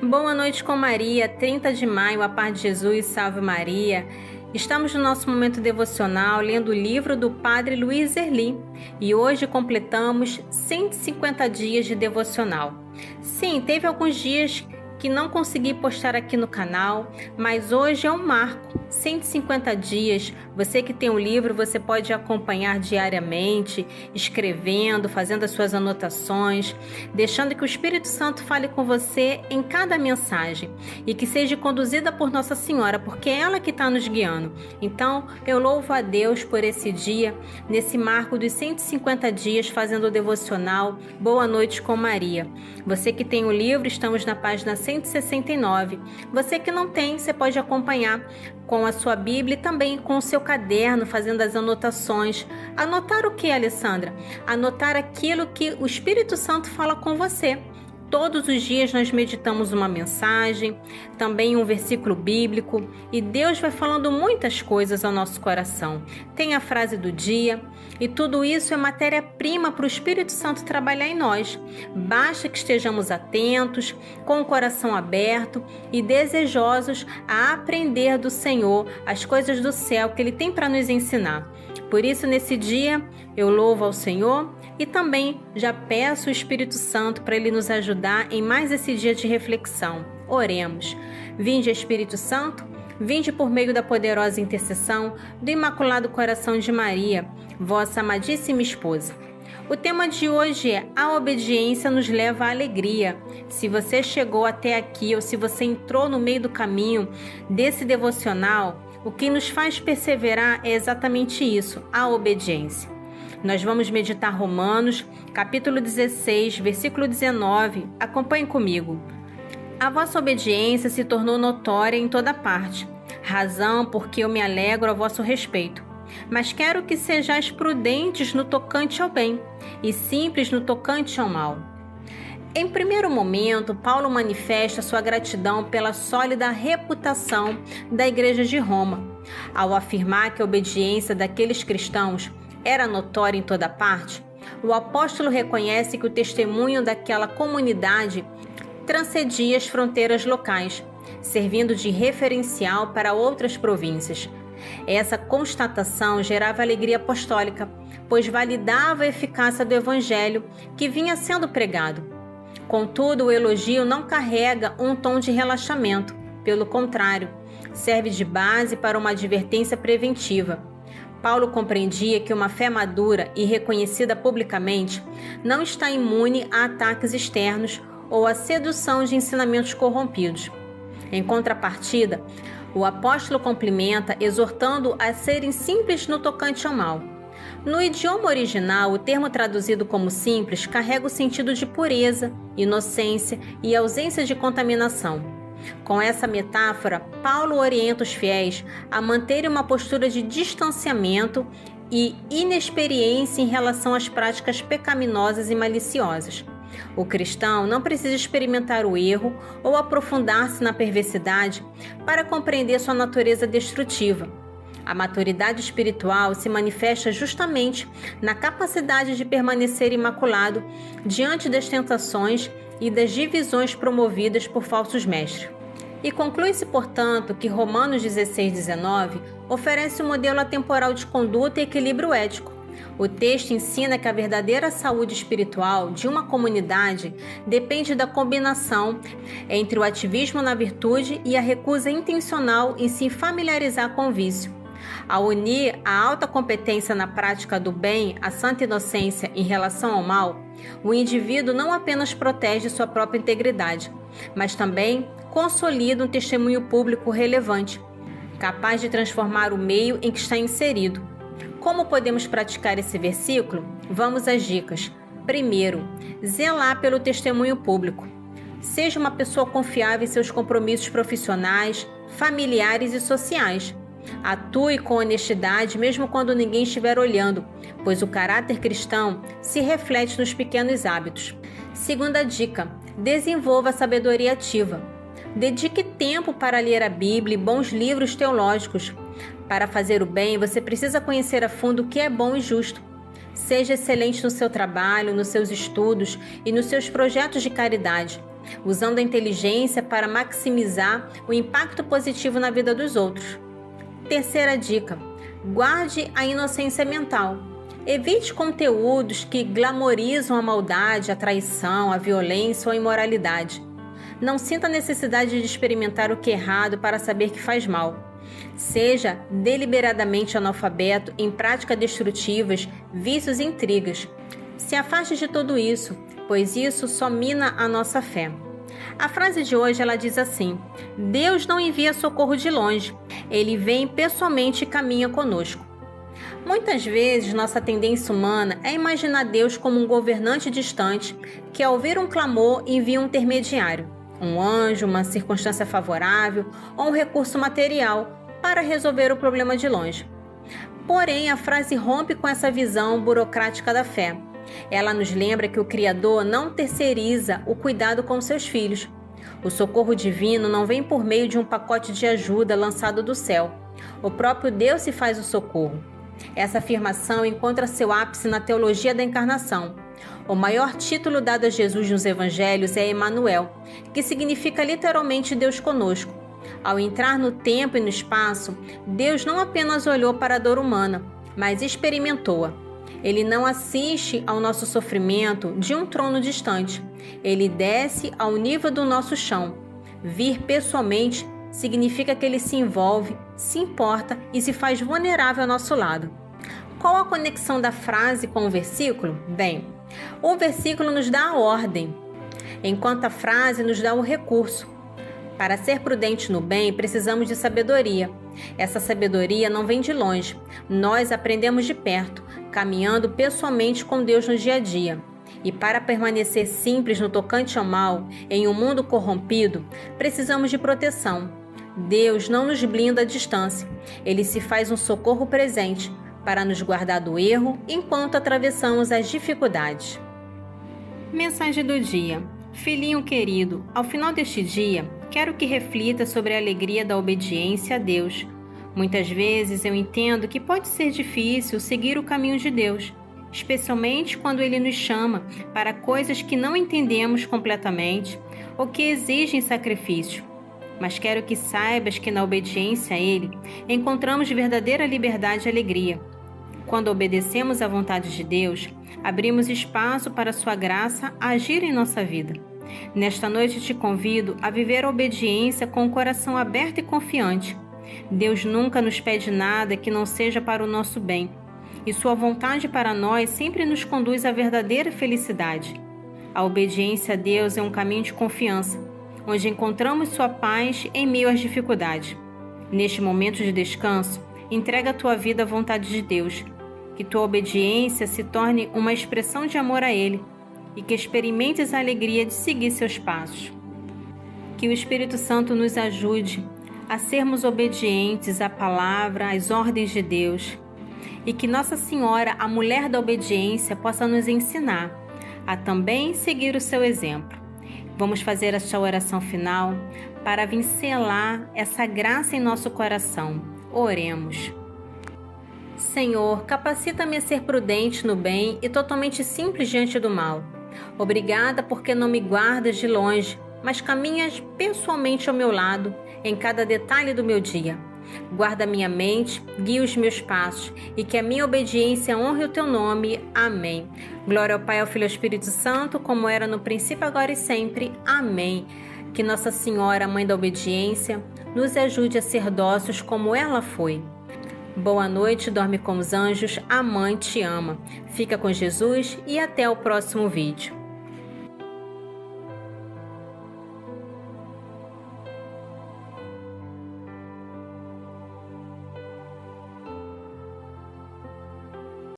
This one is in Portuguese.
Boa noite com Maria, 30 de maio, a paz de Jesus, salve Maria. Estamos no nosso momento devocional lendo o livro do Padre Luiz Erli e hoje completamos 150 dias de devocional. Sim, teve alguns dias que não consegui postar aqui no canal, mas hoje é um marco, 150 dias. Você que tem o livro, você pode acompanhar diariamente, escrevendo, fazendo as suas anotações, deixando que o Espírito Santo fale com você em cada mensagem e que seja conduzida por Nossa Senhora, porque é ela que está nos guiando. Então, eu louvo a Deus por esse dia, nesse marco dos 150 dias fazendo o devocional Boa Noite com Maria. Você que tem o livro, estamos na página 169. Você que não tem, você pode acompanhar com a sua Bíblia e também com o seu caderno, fazendo as anotações. Anotar o que, Alessandra? Anotar aquilo que o Espírito Santo fala com você. Todos os dias nós meditamos uma mensagem, também um versículo bíblico, e Deus vai falando muitas coisas ao nosso coração. Tem a frase do dia, e tudo isso é matéria-prima para o Espírito Santo trabalhar em nós. Basta que estejamos atentos, com o coração aberto e desejosos a aprender do Senhor as coisas do céu que Ele tem para nos ensinar. Por isso, nesse dia, eu louvo ao Senhor e também já peço o Espírito Santo para Ele nos ajudar em mais esse dia de reflexão. Oremos. Vinde, Espírito Santo, vinde por meio da poderosa intercessão do Imaculado Coração de Maria, vossa amadíssima esposa. O tema de hoje é A obediência nos leva à alegria. Se você chegou até aqui ou se você entrou no meio do caminho desse devocional, o que nos faz perseverar é exatamente isso, a obediência. Nós vamos meditar Romanos, capítulo 16, versículo 19. Acompanhe comigo. A vossa obediência se tornou notória em toda parte, razão porque eu me alegro a vosso respeito. Mas quero que sejais prudentes no tocante ao bem e simples no tocante ao mal. Em primeiro momento, Paulo manifesta sua gratidão pela sólida reputação da Igreja de Roma, ao afirmar que a obediência daqueles cristãos era notória em toda parte. O apóstolo reconhece que o testemunho daquela comunidade transcendia as fronteiras locais, servindo de referencial para outras províncias. Essa constatação gerava alegria apostólica, pois validava a eficácia do evangelho que vinha sendo pregado. Contudo, o elogio não carrega um tom de relaxamento. Pelo contrário, serve de base para uma advertência preventiva. Paulo compreendia que uma fé madura e reconhecida publicamente não está imune a ataques externos ou à sedução de ensinamentos corrompidos. Em contrapartida, o apóstolo complementa, exortando a serem simples no tocante ao mal. No idioma original, o termo traduzido como simples carrega o sentido de pureza, inocência e ausência de contaminação. Com essa metáfora, Paulo orienta os fiéis a manterem uma postura de distanciamento e inexperiência em relação às práticas pecaminosas e maliciosas. O cristão não precisa experimentar o erro ou aprofundar-se na perversidade para compreender sua natureza destrutiva. A maturidade espiritual se manifesta justamente na capacidade de permanecer imaculado diante das tentações e das divisões promovidas por falsos mestres. E conclui-se, portanto, que Romanos 16:19 oferece um modelo atemporal de conduta e equilíbrio ético. O texto ensina que a verdadeira saúde espiritual de uma comunidade depende da combinação entre o ativismo na virtude e a recusa intencional em se familiarizar com o vício. Ao unir a alta competência na prática do bem à santa inocência em relação ao mal, o indivíduo não apenas protege sua própria integridade, mas também consolida um testemunho público relevante, capaz de transformar o meio em que está inserido. Como podemos praticar esse versículo? Vamos às dicas. Primeiro, zelar pelo testemunho público. Seja uma pessoa confiável em seus compromissos profissionais, familiares e sociais. Atue com honestidade mesmo quando ninguém estiver olhando, pois o caráter cristão se reflete nos pequenos hábitos. Segunda dica, desenvolva a sabedoria ativa. Dedique tempo para ler a Bíblia e bons livros teológicos. Para fazer o bem, você precisa conhecer a fundo o que é bom e justo. Seja excelente no seu trabalho, nos seus estudos e nos seus projetos de caridade. usando a inteligência para maximizar o impacto positivo na vida dos outros. Terceira dica: guarde a inocência mental. Evite conteúdos que glamorizam a maldade, a traição, a violência ou a imoralidade. Não sinta a necessidade de experimentar o que é errado para saber que faz mal. Seja deliberadamente analfabeto em práticas destrutivas, vícios e intrigas. Se afaste de tudo isso, pois isso só mina a nossa fé. A frase de hoje ela diz assim: Deus não envia socorro de longe, Ele vem pessoalmente e caminha conosco. Muitas vezes nossa tendência humana é imaginar Deus como um governante distante que, ao ouvir um clamor, envia um intermediário, um anjo, uma circunstância favorável ou um recurso material para resolver o problema de longe. Porém, a frase rompe com essa visão burocrática da fé. Ela nos lembra que o Criador não terceiriza o cuidado com seus filhos. O socorro divino não vem por meio de um pacote de ajuda lançado do céu. O próprio Deus se faz o socorro. Essa afirmação encontra seu ápice na teologia da encarnação. O maior título dado a Jesus nos evangelhos é Emanuel, que significa literalmente Deus conosco. Ao entrar no tempo e no espaço, Deus não apenas olhou para a dor humana, mas experimentou-a. Ele não assiste ao nosso sofrimento de um trono distante. Ele desce ao nível do nosso chão. Vir pessoalmente significa que ele se envolve, se importa e se faz vulnerável ao nosso lado. Qual a conexão da frase com o versículo? Bem, o versículo nos dá a ordem, enquanto a frase nos dá o recurso. Para ser prudente no bem, precisamos de sabedoria. Essa sabedoria não vem de longe. Nós aprendemos de perto, caminhando pessoalmente com Deus no dia a dia. E para permanecer simples no tocante ao mal, em um mundo corrompido, precisamos de proteção. Deus não nos blinda à distância. Ele se faz um socorro presente para nos guardar do erro enquanto atravessamos as dificuldades. Mensagem do dia. Filhinho querido, ao final deste dia, quero que reflita sobre a alegria da obediência a Deus. Muitas vezes eu entendo que pode ser difícil seguir o caminho de Deus, especialmente quando Ele nos chama para coisas que não entendemos completamente ou que exigem sacrifício. Mas quero que saibas que na obediência a Ele encontramos verdadeira liberdade e alegria. Quando obedecemos à vontade de Deus, abrimos espaço para a sua graça agir em nossa vida. Nesta noite te convido a viver a obediência com o coração aberto e confiante. Deus nunca nos pede nada que não seja para o nosso bem, e sua vontade para nós sempre nos conduz à verdadeira felicidade. A obediência a Deus é um caminho de confiança, onde encontramos sua paz em meio às dificuldades. Neste momento de descanso, entrega a tua vida à vontade de Deus, que tua obediência se torne uma expressão de amor a Ele e que experimentes a alegria de seguir seus passos. Que o Espírito Santo nos ajude a sermos obedientes à palavra, às ordens de Deus, e que Nossa Senhora, a mulher da obediência, possa nos ensinar a também seguir o seu exemplo. Vamos fazer esta oração final para vincelar essa graça em nosso coração. Oremos. Senhor, capacita-me a ser prudente no bem e totalmente simples diante do mal. Obrigada porque não me guardas de longe, mas caminhas pessoalmente ao meu lado em cada detalhe do meu dia. Guarda minha mente, guia os meus passos e que a minha obediência honre o teu nome. Amém. Glória ao Pai, ao Filho e ao Espírito Santo, como era no princípio, agora e sempre. Amém. Que Nossa Senhora, Mãe da Obediência, nos ajude a ser dóceis como ela foi. Boa noite, dorme com os anjos, a Mãe te ama. Fica com Jesus e até o próximo vídeo.